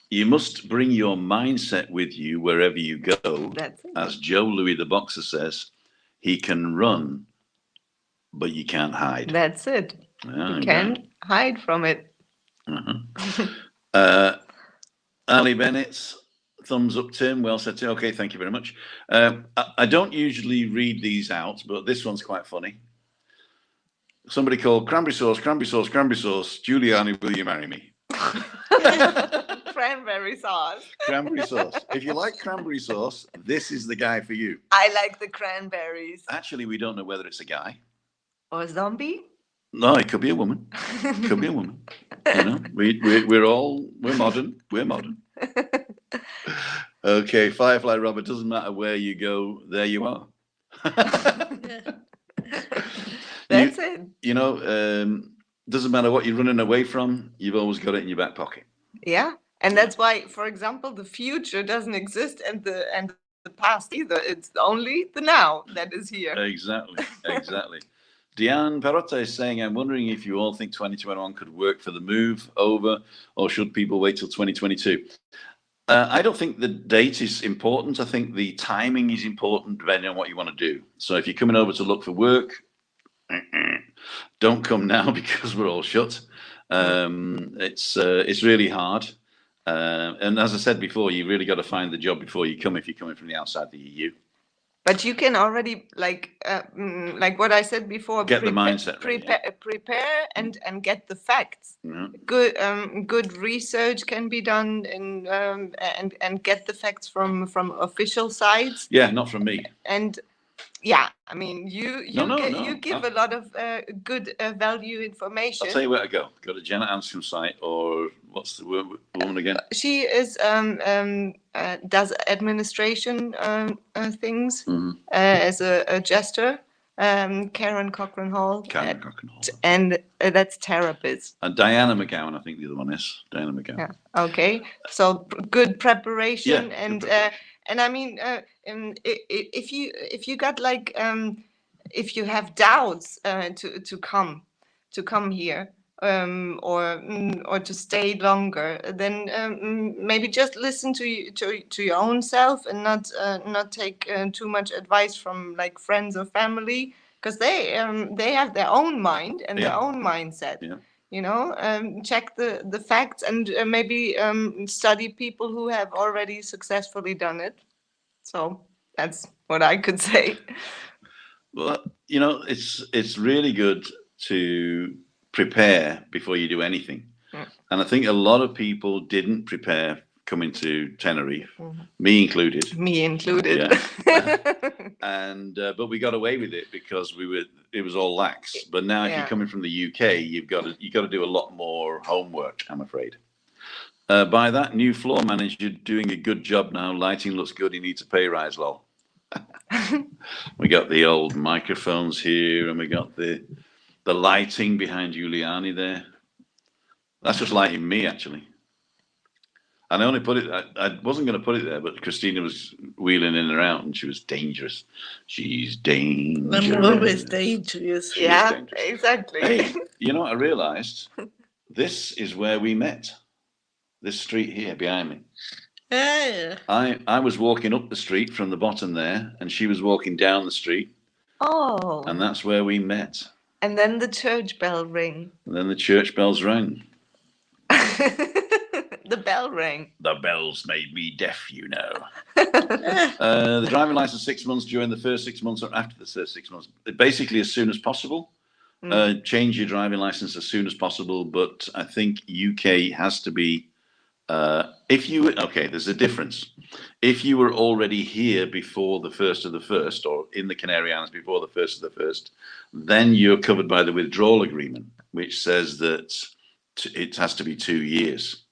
You must bring your mindset with you wherever you go. That's it. As Joe Louis the boxer says, he can run, but you can't hide. That's it. You can't hide from it. Ali Bennett, thumbs up, Tim. Well said, Tim. Okay, thank you very much. I don't usually read these out, but this one's quite funny. Somebody called cranberry sauce. Juliane, will you marry me? Cranberry sauce. Cranberry sauce. If you like cranberry sauce, this is the guy for you. I like the cranberries. Actually, we don't know whether it's a guy. Or a zombie? No, it could be a woman. Could be a woman. You know, we're modern. We're modern. Okay, Firefly Robert, doesn't matter where you go, there you are. That's it. You know, doesn't matter what you're running away from, you've always got it in your back pocket. Yeah. And that's why, for example, the future doesn't exist and the past either. It's only the now that is here. Exactly. Diane Perotta is saying, I'm wondering if you all think 2021 could work for the move over, or should people wait till 2022? I don't think the date is important. I think the timing is important depending on what you want to do. So if you're coming over to look for work, don't come now because we're all shut. It's really hard. And as I said before, you really got to find the job before you come if you're coming from the outside the EU. But you can already, like what I said before, get the mindset ready, prepare and get the facts. Yeah. Good research can be done and get the facts from official sites. Yeah, not from me. And Yeah, I mean, you No. give a lot of good value information. I'll tell you where to go. Go to Jenna Anscombe's site, or what's the woman again? She is does administration things as a gesture. Karen Cochran Hall. Karen Cochran Hall. And that's therapist. And Diana McGowan, I think the other one is Diana McGowan. Yeah. Okay. So good preparation, Yeah, and good preparation. and I mean, if you got like if you have doubts to come here or to stay longer, then maybe just listen to your own self and not take too much advice from like friends or family, because they have their own mind and their own mindset. Yeah. You know, check the facts and maybe study people who have already successfully done it. So that's what I could say. Well, you know, it's really good to prepare before you do anything. And I think a lot of people didn't prepare coming to Tenerife, me included. Me included. Yeah. And but we got away with it because it was all lax. But now if you're coming from the UK, you've got to do a lot more homework, I'm afraid. By that, new floor manager doing a good job now. Lighting looks good. He needs a pay rise, lol. We got the old microphones here, and we got the lighting behind Juliane there. That's just lighting me, actually. And I only put it, I wasn't going to put it there, but Christina was wheeling in and out, and she was dangerous. She's dangerous. I'm always dangerous. Yeah, dangerous. Exactly. Hey, you know what I realized? This is where we met. This street here behind me. Yeah. I was walking up the street from the bottom there, and she was walking down the street. Oh. And that's where we met. And then the church bell rang. And then the church bells rang. The bell rang. The bells made me deaf, you know. The driving license 6 months during the first 6 months or after the first 6 months. Basically, as soon as possible. Change your driving license as soon as possible. But I think UK has to be, there's a difference. If you were already here before the 1st of the 1st, or in the Canary Islands before the 1st of the 1st, then you're covered by the withdrawal agreement, which says that it has to be 2 years.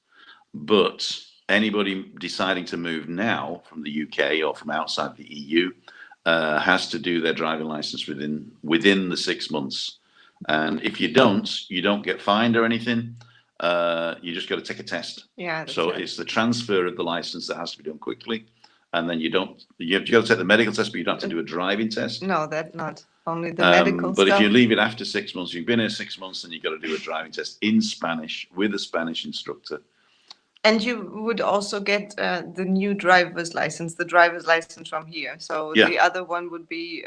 But anybody deciding to move now from the UK or from outside the EU has to do their driving license within the 6 months. And if you don't get fined or anything. You just got to take a test. Yeah. So it's the transfer of the license that has to be done quickly, and then you got to take the medical test, but you don't have to do a driving test. No, that's not only the medical but stuff. if you leave it after 6 months, you've been here 6 months, then you got to do a driving test in Spanish with a Spanish instructor. And you would also get the new driver's license from here. So the other one would be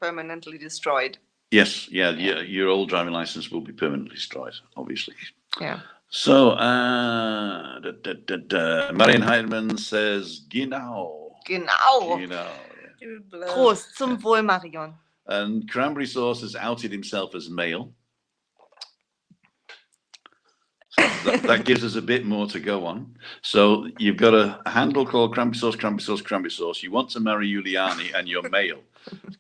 permanently destroyed. Yes, your old driving license will be permanently destroyed, obviously. Yeah. So, Marian Heidemann says, Genau. Genau. Prost, zum Wohl, Marion. And Cranberry Sauce has outed himself as male. So that gives us a bit more to go on. So you've got a handle called Cranberry Sauce, Cranberry Sauce, Cranberry Sauce. You want to marry Juliane and you're male.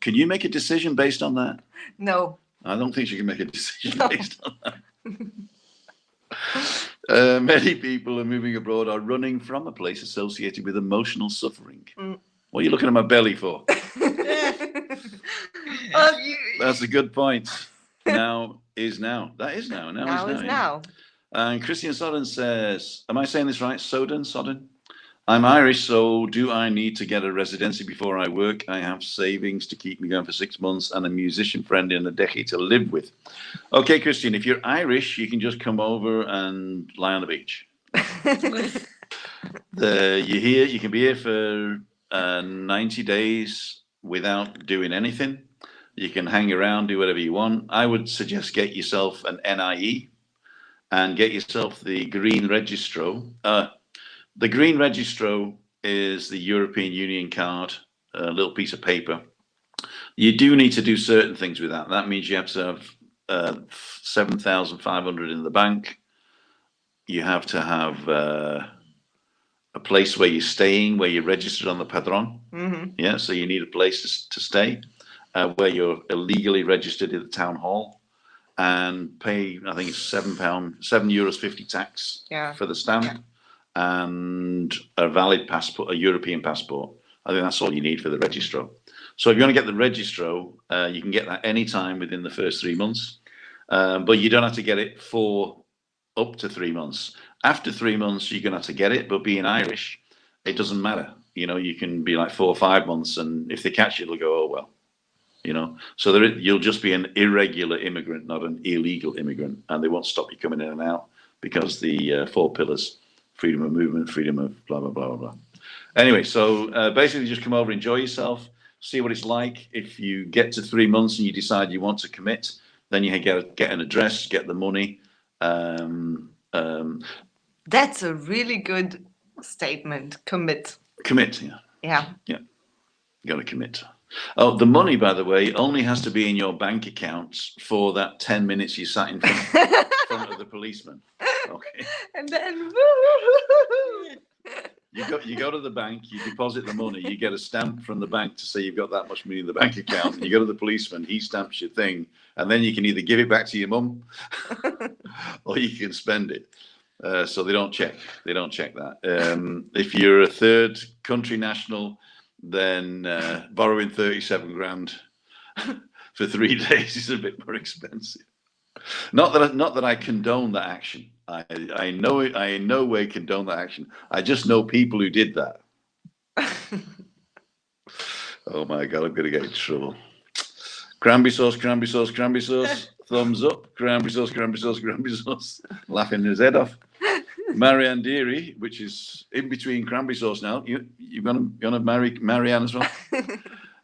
Can you make a decision based on that? No. I don't think she can make a decision based on that. Many people are moving abroad are running from a place associated with emotional suffering. What are you looking at my belly for? That's a good point. Now is now. That is now. Now is now. And Christian Sodden says, am I saying this right? Sodden? I'm Irish, so do I need to get a residency before I work? I have savings to keep me going for 6 months and a musician friend in a decade to live with. Okay, Christian, if you're Irish, you can just come over and lie on the beach. You're here, you can be here for 90 days without doing anything. You can hang around, do whatever you want. I would suggest get yourself an NIE and get yourself the Green Registro. The Green Registro is the European Union card, a little piece of paper. You do need to do certain things with that. That means you have to have 7,500 in the bank. You have to have a place where you're staying, where you're registered on the padron. Yeah, so you need a place to stay, where you're illegally registered at the town hall, and pay, I think it's €7.50 tax for the stamp, and a valid passport, a European passport. I think that's all you need for the registro. So if you want to get the registro, you can get that anytime within the first 3 months, but you don't have to get it for up to 3 months. After 3 months, you're going to have to get it, but being Irish, it doesn't matter. You know, you can be like 4 or 5 months, and if they catch you, they'll go, oh, well, you know. So you'll just be an irregular immigrant, not an illegal immigrant, and they won't stop you coming in and out because the 4 pillars, freedom of movement, freedom of blah, blah, blah, blah, blah. Anyway, so basically just come over, enjoy yourself, see what it's like. If you get to 3 months and you decide you want to commit, then you get an address, get the money. That's a really good statement. Commit. Commit, yeah. Yeah. Yeah. You got to commit. Oh, the money, by the way, only has to be in your bank accounts for that 10 minutes you sat in front of the policeman. Okay. And then you go to the bank, you deposit the money, you get a stamp from the bank to say you've got that much money in the bank account. You go to the policeman, he stamps your thing, and then you can either give it back to your mum or you can spend it. So they don't check that. If you're a third country national, then borrowing 37 grand for 3 days is a bit more expensive. Not that I condone that action. I in no way condone that action. I just know people who did that. Oh my God, I'm gonna get in trouble. Cranberry sauce, cranberry sauce, cranberry sauce. Thumbs up. Cranberry sauce, cranberry sauce, cranberry sauce. Laughing his head off. Marianne Deary, which is in between cranberry sauce now. You're gonna marry Marianne as well.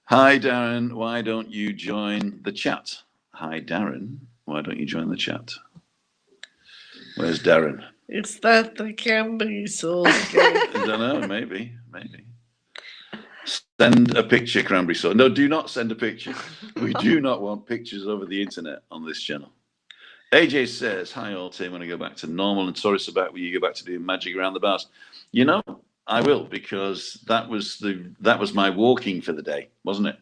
Hi Darren, why don't you join the chat? Hi Darren, why don't you join the chat? Where's Darren? It's not the cranberry sauce. I don't know, maybe. Send a picture, cranberry sauce. No, do not send a picture. We do not want pictures over the internet on this channel. AJ says, hi all, Tim, when I go back to normal and sorry about when you go back to doing magic around the bars. You know, I will, because that was my walking for the day, wasn't it?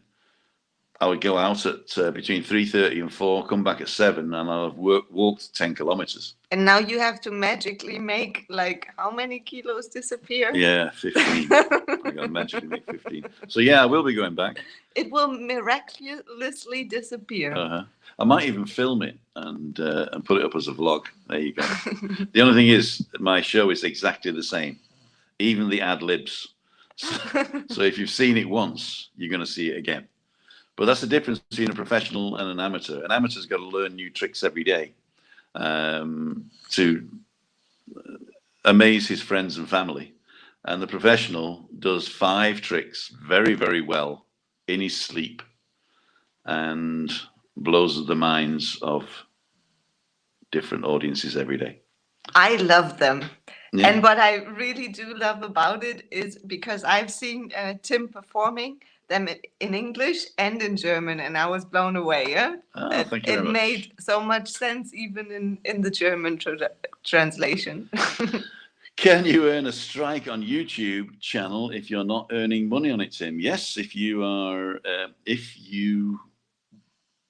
I would go out at between 3:30 and 4, come back at 7, and I'll have walked 10 kilometers. And now you have to magically make, like, how many kilos disappear? Yeah, 15. I got to magically make 15. So yeah, I will be going back. It will miraculously disappear. I might even film it and put it up as a vlog. There you go. The only thing is, my show is exactly the same, even the ad libs. So if you've seen it once, you're going to see it again. But that's the difference between a professional and an amateur. An amateur's got to learn new tricks every day to amaze his friends and family. And the professional does 5 tricks very, very well in his sleep and blows the minds of different audiences every day. I love them. Yeah. And what I really do love about it is because I've seen Tim performing them in English and in German, and I was blown away. Yeah? Oh, thank you very much. It made so much sense even in the German translation. Can you earn a strike on YouTube channel if you're not earning money on it, Tim? Yes, if you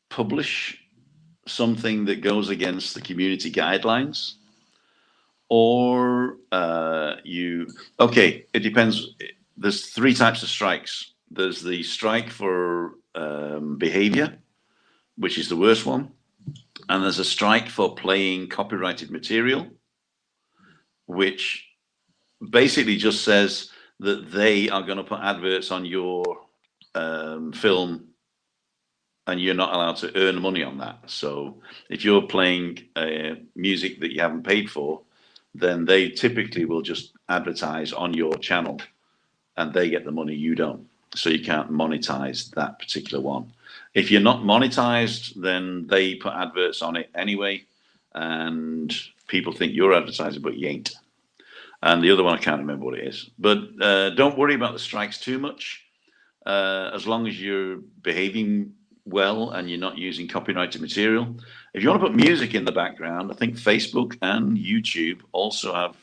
publish something that goes against the community guidelines, or it depends. There's 3 types of strikes. There's the strike for behavior, which is the worst one. And there's a strike for playing copyrighted material, which basically just says that they are going to put adverts on your film and you're not allowed to earn money on that. So if you're playing music that you haven't paid for, then they typically will just advertise on your channel and they get the money, you don't. So you can't monetize that particular one. If you're not monetized, then they put adverts on it anyway, and people think you're advertising, but you ain't. And the other one, I can't remember what it is. But don't worry about the strikes too much. As long as you're behaving well and you're not using copyrighted material. If you want to put music in the background, I think Facebook and YouTube also have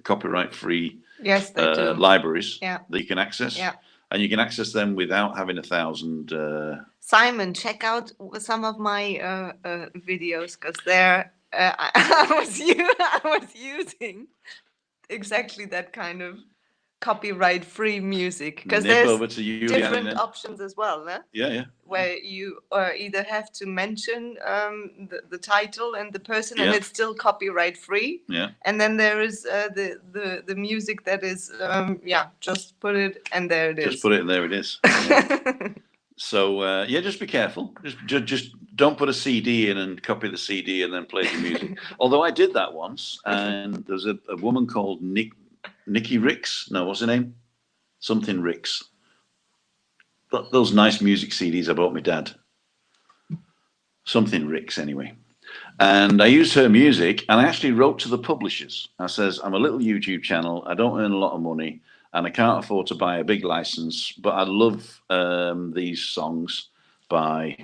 copyright-free Yes, they do. libraries Yeah. that you can access. Yeah. And you can access them without having 1,000. Simon, check out some of my videos because there I was using exactly that kind of copyright-free music because Nip there's over to Juliane different then. options as well, no? Yeah. Where you either have to mention the title and the person, and Yeah. it's still copyright-free. Yeah. And then there is the music that is just put it and there it is. Just put it and there it is. Yeah. So just be careful. Just don't put a CD in and copy the CD and then play the music. Although I did that once, and there's a woman called Nikki Ricks. No, what's her name? Something Ricks. Those nice music CDs I bought my dad. Something Ricks anyway. And I used her music, and I actually wrote to the publishers. I says, I'm a little YouTube channel. I don't earn a lot of money, and I can't afford to buy a big license, but I love these songs by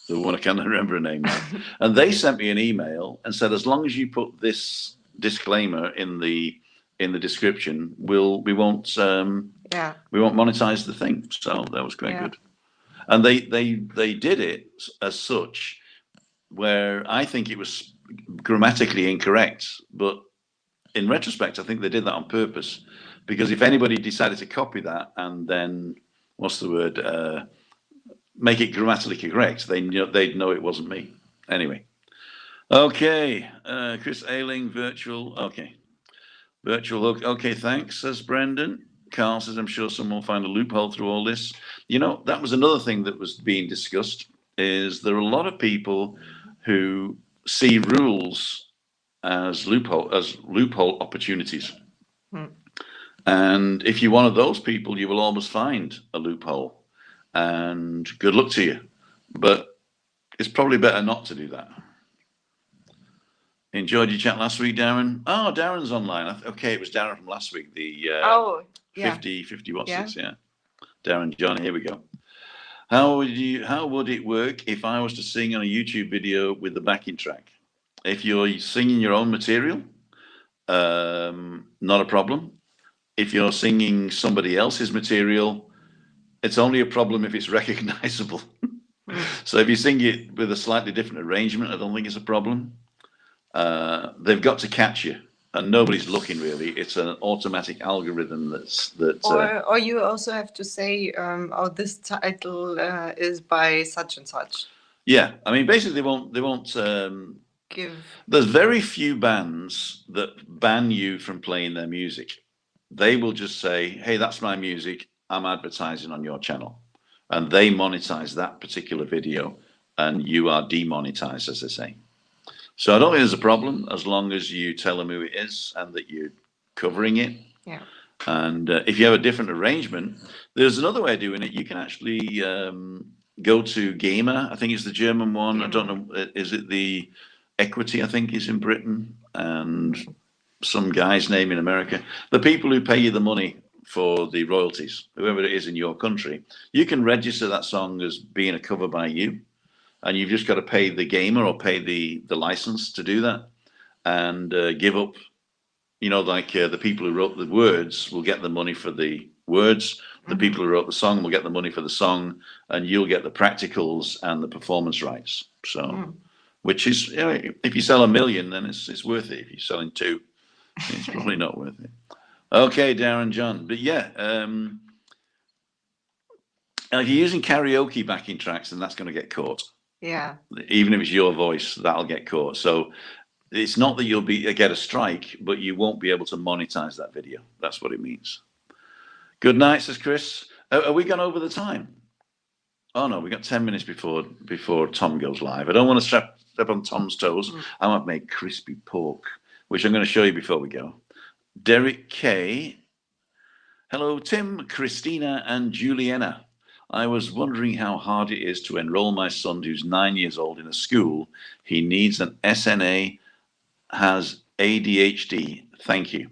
the one I can't remember her name now. And they sent me an email and said, as long as you put this disclaimer in the description, we won't monetize the thing. So that was quite good. And they did it as such, where I think it was grammatically incorrect, but in retrospect, I think they did that on purpose, because if anybody decided to copy that and then make it grammatically correct, they'd know it wasn't me. Anyway, okay, Chris Ailing, virtual. Okay, virtual. Okay, thanks, says Brendan. Carl says, I'm sure someone will find a loophole through all this. That was another thing that was being discussed, is there are a lot of people who see rules as loophole opportunities. And if you're one of those people, you will almost find a loophole, and good luck to you. But it's probably better not to do that. Enjoyed your chat last week, Darren. Oh, Darren's online. Okay, it was Darren from last week. The 50 what's this? Yeah. Darren John, here we go. How would it work if I was to sing on a YouTube video with the backing track? If you're singing your own material, not a problem. If you're singing somebody else's material, it's only a problem if it's recognizable. So if you sing it with a slightly different arrangement, I don't think it's a problem. They've got to catch you, and nobody's looking really. It's an automatic algorithm or you also have to say, this title is by such and such. Yeah, I mean, basically they won't give. There's very few bands that ban you from playing their music. They will just say, hey, that's my music, I'm advertising on your channel, and they monetize that particular video, and you are demonetized, as they say. So I don't think there's a problem as long as you tell them who it is and that you're covering it. Yeah. And if you have a different arrangement, there's another way of doing it. You can actually go to Gamer. I think it's the German one. I don't know. Is it the Equity? I think is in Britain, and some guy's name in America. The people who pay you the money for the royalties, whoever it is in your country, you can register that song as being a cover by you. And you've just got to pay the gamer or pay the license to do that, and give up, the people who wrote the words will get the money for the words. The people who wrote the song will get the money for the song, and you'll get the practicals and the performance rights. So, which is, if you sell 1 million, then it's worth it. If you're selling 2, it's probably not worth it. Okay, Darren John. But yeah, if you're using karaoke backing tracks, then that's going to get caught. Yeah. Even if it's your voice, that'll get caught. So it's not that you'll get a strike, but you won't be able to monetize that video. That's what it means. Good night, says Chris. Are we gone over the time? Oh no, we got 10 minutes before Tom goes live. I don't want to step on Tom's toes. I might make crispy pork, which I'm going to show you before we go. Derek K. Hello, Tim, Christina, and Juliana. I was wondering how hard it is to enroll my son, who's 9 years old, in a school. He needs an SNA, has ADHD. Thank you.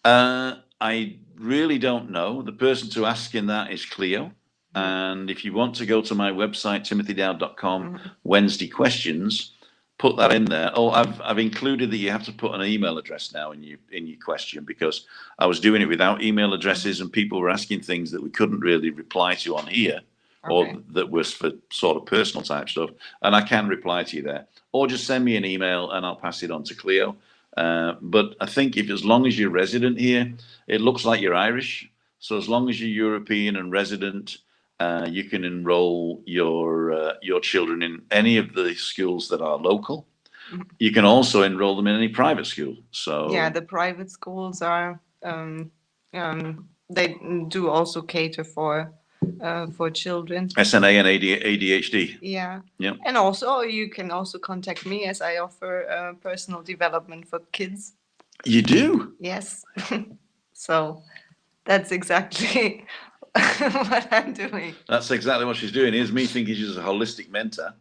I really don't know. The person to ask in that is Clio. And if you want to go to my website, timothydowd.com, Wednesday questions, put that in there. Oh, I've included that you have to put an email address now in your question, because I was doing it without email addresses and people were asking things that we couldn't really reply to on here, or that was for sort of personal type stuff. And I can reply to you there, or just send me an email and I'll pass it on to Clio. But I think if, as long as you're resident here, it looks like you're Irish. So as long as you're European and resident, you can enroll your children in any of the schools that are local. You can also enroll them in any private school. So yeah, the private schools are they do also cater for children. SNA and ADHD. Yeah. Yeah. And also you can also contact me, as I offer personal development for kids. You do? Yes. So that's exactly what I'm doing. That's exactly what she's doing. Here's me thinking she's a holistic mentor.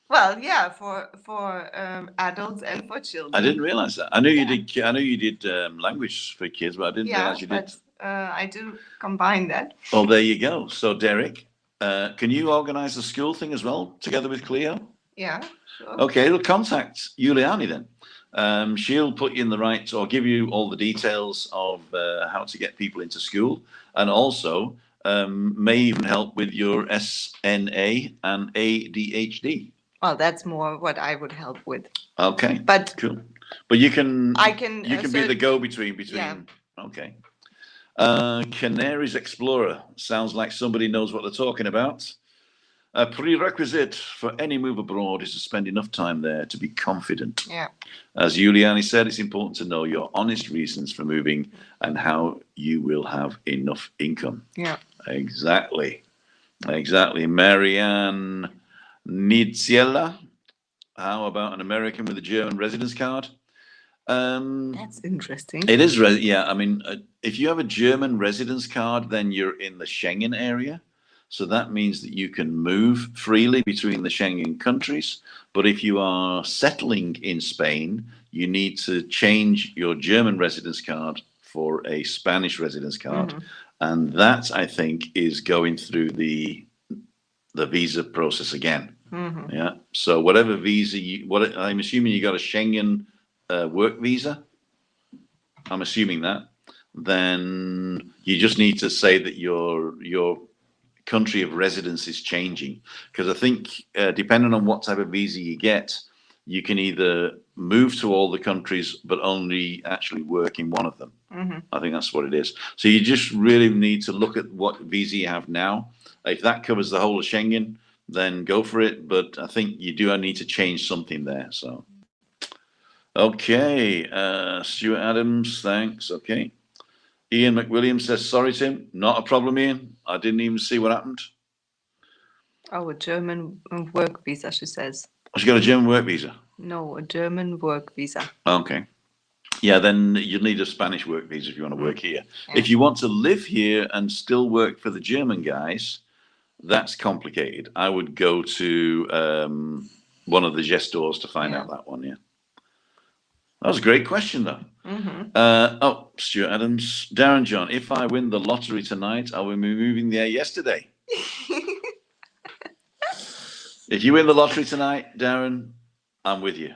Well, yeah, for adults and for children. I didn't realize that. I knew you did. I knew you did language for kids, but I didn't realize you did. I do combine that. Well, there you go. So, Derek, can you organise the school thing as well, together with Clio? Yeah, sure. Okay, we'll contact Juliane then. She'll put you in the right, or give you all the details of how to get people into school, and also may even help with your SNA and ADHD. Well, that's more what I would help with. Okay, but cool. But you can you can be the go-between between. Yeah. Okay. Canaries Explorer sounds like somebody knows what they're talking about. A prerequisite for any move abroad is to spend enough time there to be confident. Yeah. As Juliane said, it's important to know your honest reasons for moving and how you will have enough income. Yeah. Exactly. Marianne Nidziela, how about an American with a German residence card? That's interesting. It is, yeah. I mean, if you have a German residence card, then you're in the Schengen area. So that means that you can move freely between the Schengen countries. But if you are settling in Spain, you need to change your German residence card for a Spanish residence card. Mm-hmm. And that, I think, is going through the visa process again. Mm-hmm. Yeah. So whatever visa I'm assuming you got a Schengen work visa. I'm assuming that. Then you just need to say that your country of residence is changing, because I think depending on what type of visa you get, you can either move to all the countries but only actually work in one of them. Mm-hmm. I think that's what it is. So you just really need to look at what visa you have now. If that covers the whole of Schengen, then go for it. But I think you do need to change something there. So, okay, Stuart Adams, thanks. Okay. Ian McWilliams says, sorry, Tim, not a problem, Ian. I didn't even see what happened. Oh, a German work visa, she says. Oh, she got a German work visa? No, a German work visa. Okay. Yeah, then you'll need a Spanish work visa if you want to work here. Yeah. If you want to live here and still work for the German guys, that's complicated. I would go to one of the gestors to find out that one, yeah. That was a great question, though. Mm-hmm. Stuart Adams. Darren John, if I win the lottery tonight, I will be moving there yesterday. If you win the lottery tonight, Darren, I'm with you.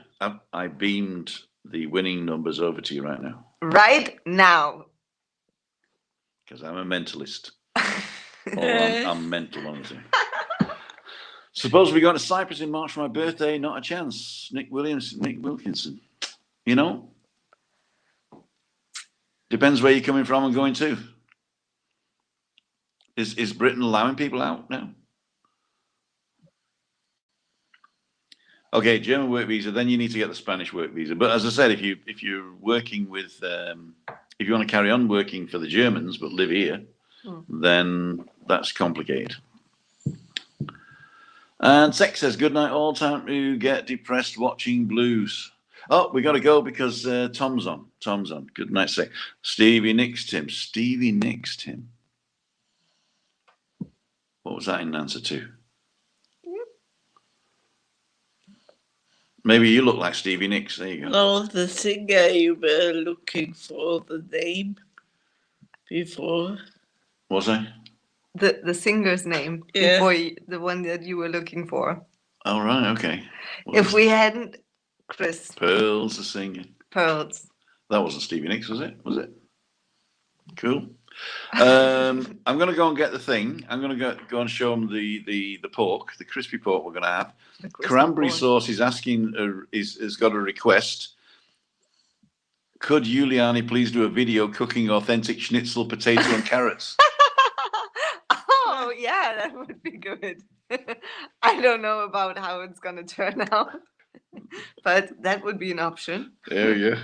I beamed the winning numbers over to you right now. Right now. Because I'm a mentalist. I'm mental, honestly. Suppose we go to Cyprus in March for my birthday, not a chance. Nick Wilkinson. You know, depends where you're coming from and going to. Is Britain allowing people out now? Okay, German work visa. Then you need to get the Spanish work visa. But as I said, if you're working with, if you want to carry on working for the Germans but live here, then that's complicated. And Sex says, good night all. Time to get depressed watching blues. Oh, we got to go because Tom's on. Good night, Sex. Stevie Nicks, Tim. What was that in answer to? Maybe you look like Stevie Nicks. There you go. No, the singer you were looking for the name before. Was I? The singer's name before the one that you were looking for. Oh, right, okay. If we hadn't crisp Pearls are singing. pearls. That wasn't Stevie Nicks, was it? Was it? Cool. I'm going to go and get the thing. I'm going to go and show them the pork, the crispy pork we're going to have. Cranberry sauce is asking, has got a request. Could Juliane please do a video cooking authentic schnitzel, potato and carrots? Oh, yeah, that would be good. I don't know about how it's going to turn out, but that would be an option. There you go.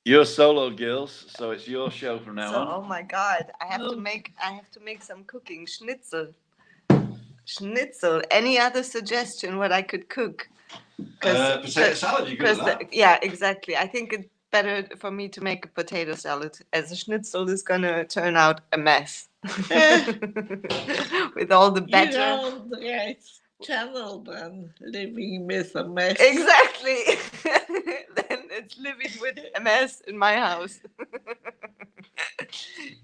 You're solo, girls, so it's your show from now on. Oh my God, I have to make some cooking. Schnitzel. Any other suggestion what I could cook? Potato salad, you could do that. Yeah, exactly. I think it's better for me to make a potato salad, as a schnitzel is gonna turn out a mess with all the batter. You're on the right channel then, living with a mess. Exactly. Then it's living with a mess in my house.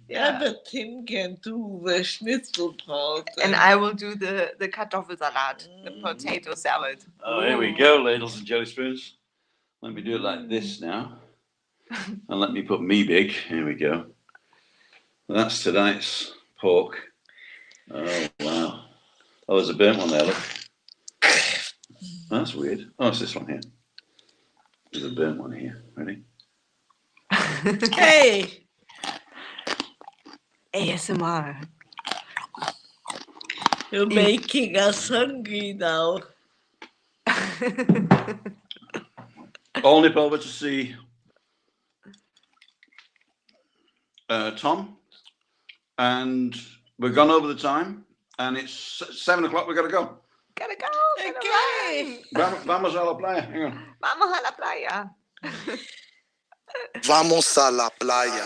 Yeah, but Tim can do the schnitzel part. And I will do the Kartoffelsalat, the potato salad. Oh, here we go, ladles and jelly spoons. Let me do it like this now. And let me put me big. Here we go. That's tonight's pork. Oh, wow. Oh, there's a burnt one there, look. That's weird. Oh, it's this one here. There's a burnt one here. Ready? Hey! ASMR. You're making us hungry now. I'll nip over to see Tom, and we've gone over the time, and it's 7 o'clock. We've got to go. Gotta go. Okay. Vamos a la playa. Hang on. Vamos a la playa. Vamos a la playa.